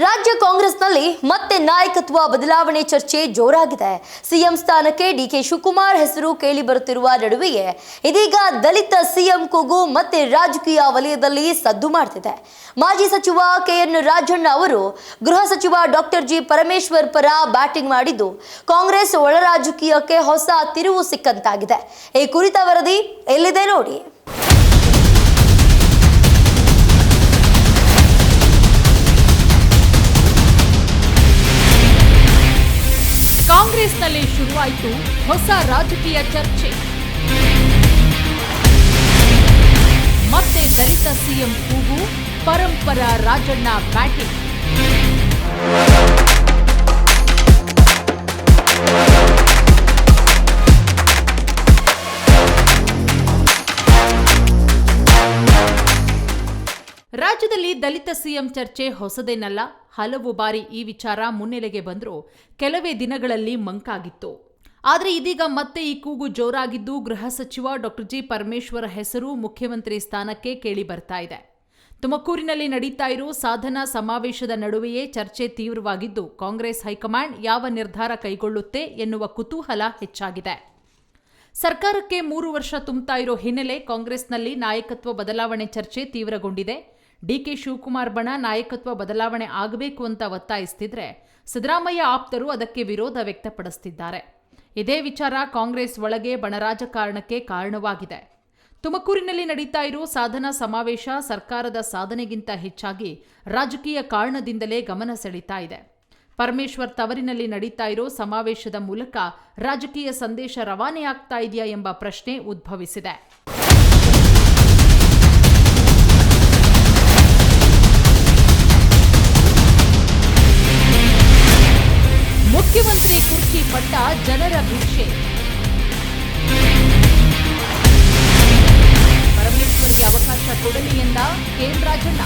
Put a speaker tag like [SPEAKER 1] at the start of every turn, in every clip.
[SPEAKER 1] ರಾಜ್ಯ ಕಾಂಗ್ರೆಸ್ನಲ್ಲಿ ಮತ್ತೆ ನಾಯಕತ್ವ ಬದಲಾವಣೆ ಚರ್ಚೆ ಜೋರಾಗಿದೆ. ಸಿಎಂ ಸ್ಥಾನಕ್ಕೆ ಡಿಕೆ ಶಿವಕುಮಾರ್ ಹೆಸರು ಕೇಳಿ ಬರುತ್ತಿರುವ ನಡುವೆಯೇ ಇದೀಗ ದಲಿತ ಸಿಎಂ ಕೂಗು ಮತ್ತೆ ರಾಜಕೀಯ ವಲಯದಲ್ಲಿ ಸದ್ದು ಮಾಡ್ತಿದೆ. ಮಾಜಿ ಸಚಿವ ಕೆಎನ್ ರಾಜಣ್ಣ ಅವರು ಗೃಹ ಸಚಿವ ಡಾಕ್ಟರ್ ಜಿ ಪರಮೇಶ್ವರ್ ಪರ ಬ್ಯಾಟಿಂಗ್ ಮಾಡಿದ್ದು ಕಾಂಗ್ರೆಸ್ ಒಳ ರಾಜಕೀಯಕ್ಕೆ ಹೊಸ ತಿರುವು ಸಿಕ್ಕಂತಾಗಿದೆ. ಈ ಕುರಿತ ವರದಿ ಎಲ್ಲಿದೆ ನೋಡಿ.
[SPEAKER 2] ಕಾಂಗ್ರೆಸ್ನಲ್ಲಿ ಶುರುವಾಯಿತು ಹೊಸ ರಾಜಕೀಯ ಚರ್ಚೆ. ಮತ್ತೆ ದಲಿತ ಸಿಎಂ ಕೂಗು, ಪರಂಪರ ರಾಜಣ್ಣ ಬ್ಯಾಟಿಂಗ್. ರಾಜ್ಯದಲ್ಲಿ ದಲಿತ ಸಿಎಂ ಚರ್ಚೆ ಹೊಸದೇನಲ್ಲ. ಹಲವು ಬಾರಿ ಈ ವಿಚಾರ ಮುನ್ನೆಲೆಗೆ ಬಂದರೂ ಕೆಲವೇ ದಿನಗಳಲ್ಲಿ ಮಂಕಾಗಿತ್ತು. ಆದರೆ ಇದೀಗ ಮತ್ತೆ ಈ ಕೂಗು ಜೋರಾಗಿದ್ದು ಗೃಹ ಸಚಿವ ಡಾಕ್ಟರ್ ಜಿ ಪರಮೇಶ್ವರ್ ಹೆಸರು ಮುಖ್ಯಮಂತ್ರಿ ಸ್ಥಾನಕ್ಕೆ ಕೇಳಿ ಬರ್ತಾ ಇದೆ. ತುಮಕೂರಿನಲ್ಲಿ ನಡೀತಾ ಇರೋ ಸಾಧನಾ ಸಮಾವೇಶದ ನಡುವೆಯೇ ಚರ್ಚೆ ತೀವ್ರವಾಗಿದ್ದು ಕಾಂಗ್ರೆಸ್ ಹೈಕಮಾಂಡ್ ಯಾವ ನಿರ್ಧಾರ ಕೈಗೊಳ್ಳುತ್ತೆ ಎನ್ನುವ ಕುತೂಹಲ ಹೆಚ್ಚಾಗಿದೆ. ಸರ್ಕಾರಕ್ಕೆ 3 ವರ್ಷ ತುಂಬುತ್ತಾ ಇರೋ ಹಿನ್ನೆಲೆ ಕಾಂಗ್ರೆಸ್ನಲ್ಲಿ ನಾಯಕತ್ವ ಬದಲಾವಣೆ ಚರ್ಚೆ ತೀವ್ರಗೊಂಡಿದೆ. ಡಿಕೆ ಶಿವಕುಮಾರ್ ಬಣ ನಾಯಕತ್ವ ಬದಲಾವಣೆ ಆಗಬೇಕು ಅಂತ ಒತ್ತಾಯಿಸುತ್ತಿದ್ರೆ ಸಿದ್ದರಾಮಯ್ಯ ಆಪ್ತರು ಅದಕ್ಕೆ ವಿರೋಧ ವ್ಯಕ್ತಪಡಿಸುತ್ತಿದ್ದಾರೆ. ಇದೇ ವಿಚಾರ ಕಾಂಗ್ರೆಸ್ ಒಳಗೆ ಬಣರಾಜಕಾರಣಕ್ಕೆ ಕಾರಣವಾಗಿದೆ. ತುಮಕೂರಿನಲ್ಲಿ ನಡೀತಾ ಇರೋ ಸಾಧನಾ ಸಮಾವೇಶ ಸರ್ಕಾರದ ಸಾಧನೆಗಿಂತ ಹೆಚ್ಚಾಗಿ ರಾಜಕೀಯ ಕಾರಣದಿಂದಲೇ ಗಮನ ಸೆಳೀತಾ ಇದೆ. ಪರಮೇಶ್ವರ್ ತವರಿನಲ್ಲಿ ನಡೀತಾ ಇರೋ ಸಮಾವೇಶದ ಮೂಲಕ ರಾಜಕೀಯ ಸಂದೇಶ ರವಾನೆಯಾಗ್ತಾ ಇದೆಯಾ ಎಂಬ ಪ್ರಶ್ನೆ ಉದ್ಭವಿಸಿದೆ. ಮುಖ್ಯಮಂತ್ರಿ ಕುರ್ಚಿ ಪಟ್ಟ ಜನರ ಭಿಕ್ಷೆ. ಪರಮೇಶ್ವರ್ಗೆ ಅವಕಾಶ ಕೊಡಲಿ ಎಂದ ಕೆಎನ್ ರಾಜಣ್ಣ.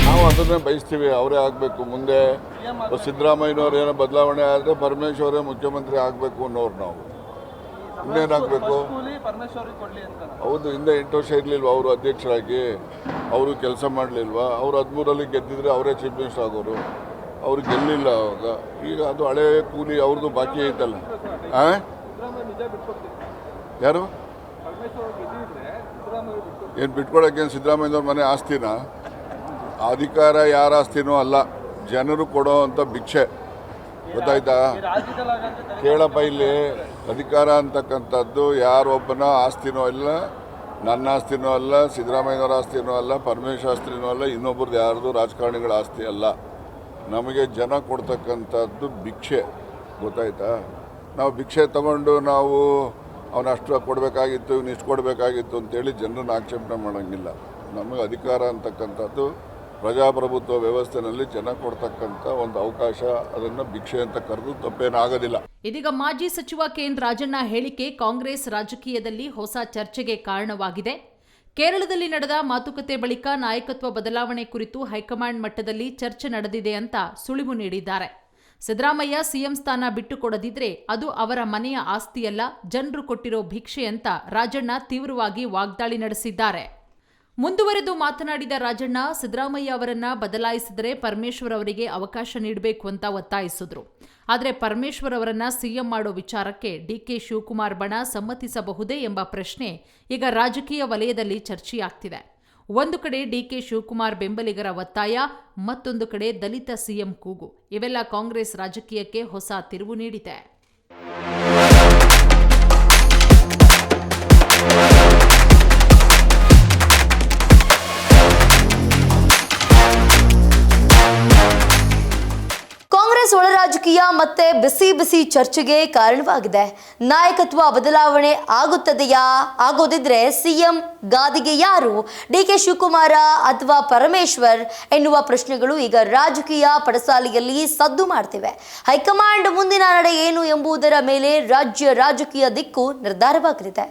[SPEAKER 3] ನಾವು ಅದನ್ನೇ ಬಯಸ್ತೀವಿ, ಅವರೇ ಆಗಬೇಕು. ಮುಂದೆ ಸಿದ್ದರಾಮಯ್ಯನವ್ರು ಏನೋ ಬದಲಾವಣೆ ಆದರೆ ಪರಮೇಶ್ವರೇ ಮುಖ್ಯಮಂತ್ರಿ ಆಗಬೇಕು ಅನ್ನೋರು. ನಾವು ಇನ್ನೇನಾಗಬೇಕು? ಹೌದು, ಹಿಂದೆ 8 ವರ್ಷ ಇರಲಿಲ್ವ ಅವರು ಅಧ್ಯಕ್ಷರಾಗಿ? ಅವರು ಕೆಲಸ ಮಾಡಲಿಲ್ವಾ? ಅವರು 13ರಲ್ಲಿ ಗೆದ್ದಿದ್ರೆ ಅವರೇ ಚೀಫ್ ಮಿನಿಸ್ಟರ್ ಆಗೋರು. ಅವ್ರು ಗೆಲ್ಲಿಲ್ಲ ಅವಾಗ. ಈಗ ಅದು ಹಳೆ ಕೂಲಿ ಅವ್ರದ್ದು ಬಾಕಿ ಐತಲ್ಲ. ಯಾರು ಏನು ಬಿಟ್ಕೊಡೋಕ್ಕೇನು ಸಿದ್ದರಾಮಯ್ಯವ್ರ ಮನೆ ಆಸ್ತಿನ? ಅಧಿಕಾರ ಯಾರ ಆಸ್ತಿನೂ ಅಲ್ಲ, ಜನರು ಕೊಡೋ ಅಂಥ ಭಿಕ್ಷೆ. ಗೊತ್ತಾಯ್ತಾ? ಕೇಳಪ್ಪ, ಇಲ್ಲಿ ಅಧಿಕಾರ ಅಂತಕ್ಕಂಥದ್ದು ಯಾರೊಬ್ಬನ ಆಸ್ತಿನೂ ಅಲ್ಲ, ನನ್ನ ಆಸ್ತಿನೂ ಅಲ್ಲ, ಸಿದ್ದರಾಮಯ್ಯನವರ ಆಸ್ತಿನೂ ಅಲ್ಲ, ಪರಮೇಶ್ವರ ಆಸ್ತಿನೂ ಅಲ್ಲ, ಇನ್ನೊಬ್ರದ್ದು ಯಾರ್ದು ರಾಜಕಾರಣಿಗಳ ಆಸ್ತಿ ಅಲ್ಲ. ನಮಗೆ ಜನ ಕೊಡ್ತಕ್ಕಂಥದ್ದು ಭಿಕ್ಷೆ. ಗೊತ್ತಾಯ್ತಾ? ನಾವು ಭಿಕ್ಷೆ ತಗೊಂಡು ನಾವು ಅವನಷ್ಟು ಕೊಡಬೇಕಾಗಿತ್ತು, ಇವನು ಇಷ್ಟು ಕೊಡಬೇಕಾಗಿತ್ತು ಅಂತೇಳಿ ಜನರನ್ನು ಆಕ್ಷೇಪಣೆ ಮಾಡೋಂಗಿಲ್ಲ. ನಮಗೆ ಅಧಿಕಾರ ಅಂತಕ್ಕಂಥದ್ದು ಪ್ರಜಾಪ್ರಭುತ್ವ ವ್ಯವಸ್ಥೆಯಲ್ಲಿ ಜನ ಕೊಡ್ತಕ್ಕಂಥ ಒಂದು ಅವಕಾಶ, ಅದನ್ನು ಭಿಕ್ಷೆ ಅಂತ ಕರೆದು ತಪ್ಪೇನಾಗೋದಿಲ್ಲ.
[SPEAKER 2] ಇದೀಗ ಮಾಜಿ ಸಚಿವ ಕೆಎನ್ ರಾಜಣ್ಣ ಹೇಳಿಕೆ ಕಾಂಗ್ರೆಸ್ ರಾಜಕೀಯದಲ್ಲಿ ಹೊಸ ಚರ್ಚೆಗೆ ಕಾರಣವಾಗಿದೆ. ಕೇರಳದಲ್ಲಿ ನಡೆದ ಮಾತುಕತೆ ಬಳಿಕ ನಾಯಕತ್ವ ಬದಲಾವಣೆ ಕುರಿತು ಹೈಕಮಾಂಡ್ ಮಟ್ಟದಲ್ಲಿ ಚರ್ಚೆ ನಡೆದಿದೆ ಅಂತ ಸುಳಿವು ನೀಡಿದ್ದಾರೆ. ಸಿದ್ದರಾಮಯ್ಯ ಸಿಎಂ ಸ್ಥಾನ ಬಿಟ್ಟುಕೊಡದಿದ್ರೆ ಅದು ಅವರ ಮನೆಯ ಆಸ್ತಿಯಲ್ಲ, ಜನರು ಕೊಟ್ಟಿರೋ ಭಿಕ್ಷೆ ಅಂತ ರಾಜಣ್ಣ ತೀವ್ರವಾಗಿ ವಾಗ್ದಾಳಿ ನಡೆಸಿದ್ದಾರೆ. ಮುಂದುವರೆದು ಮಾತನಾಡಿದ ರಾಜಣ್ಣ, ಸಿದ್ದರಾಮಯ್ಯ ಅವರನ್ನ ಬದಲಾಯಿಸಿದರೆ ಪರಮೇಶ್ವರ್ ಅವರಿಗೆ ಅವಕಾಶ ನೀಡಬೇಕು ಅಂತ ಒತ್ತಾಯಿಸಿದ್ರು. ಆದರೆ ಪರಮೇಶ್ವರ್ ಅವರನ್ನ ಸಿಎಂ ಮಾಡೋ ವಿಚಾರಕ್ಕೆ ಡಿಕೆ ಶಿವಕುಮಾರ್ ಬಣ ಸಮ್ಮತಿಸಬಹುದೇ ಎಂಬ ಪ್ರಶ್ನೆ ಈಗ ರಾಜಕೀಯ ವಲಯದಲ್ಲಿ ಚರ್ಚೆಯಾಗ್ತಿದೆ. ಒಂದು ಕಡೆ ಡಿಕೆ ಶಿವಕುಮಾರ್ ಬೆಂಬಲಿಗರ ಒತ್ತಾಯ, ಮತ್ತೊಂದು ಕಡೆ ದಲಿತ ಸಿಎಂ ಕೂಗು. ಇವೆಲ್ಲ ಕಾಂಗ್ರೆಸ್ ರಾಜಕೀಯಕ್ಕೆ ಹೊಸ ತಿರುವು ನೀಡಿದೆ.
[SPEAKER 1] ಕಾಂಗ್ರೆಸ್ ಒಳ ರಾಜಕೀಯ ಮತ್ತೆ ಬಿಸಿ ಚರ್ಚೆಗೆ ಕಾರಣವಾಗಿದೆ. ನಾಯಕತ್ವ ಬದಲಾವಣೆ ಆಗುತ್ತದೆಯಾ? ಆಗೋದಿದ್ರೆ ಸಿಎಂ ಗಾದಿಗೆ ಯಾರು? ಡಿಕೆ ಶಿವಕುಮಾರ ಅಥವಾ ಪರಮೇಶ್ವರ್ ಎನ್ನುವ ಪ್ರಶ್ನೆಗಳು ಈಗ ರಾಜಕೀಯ ಪಡಸಾಲೆಯಲ್ಲಿ ಸದ್ದು ಮಾಡ್ತಿವೆ. ಹೈಕಮಾಂಡ್ ಮುಂದಿನ ನಡೆ ಏನು ಎಂಬುದರ ಮೇಲೆ ರಾಜ್ಯ ರಾಜಕೀಯ ದಿಕ್ಕು ನಿರ್ಧಾರವಾಗಲಿದೆ.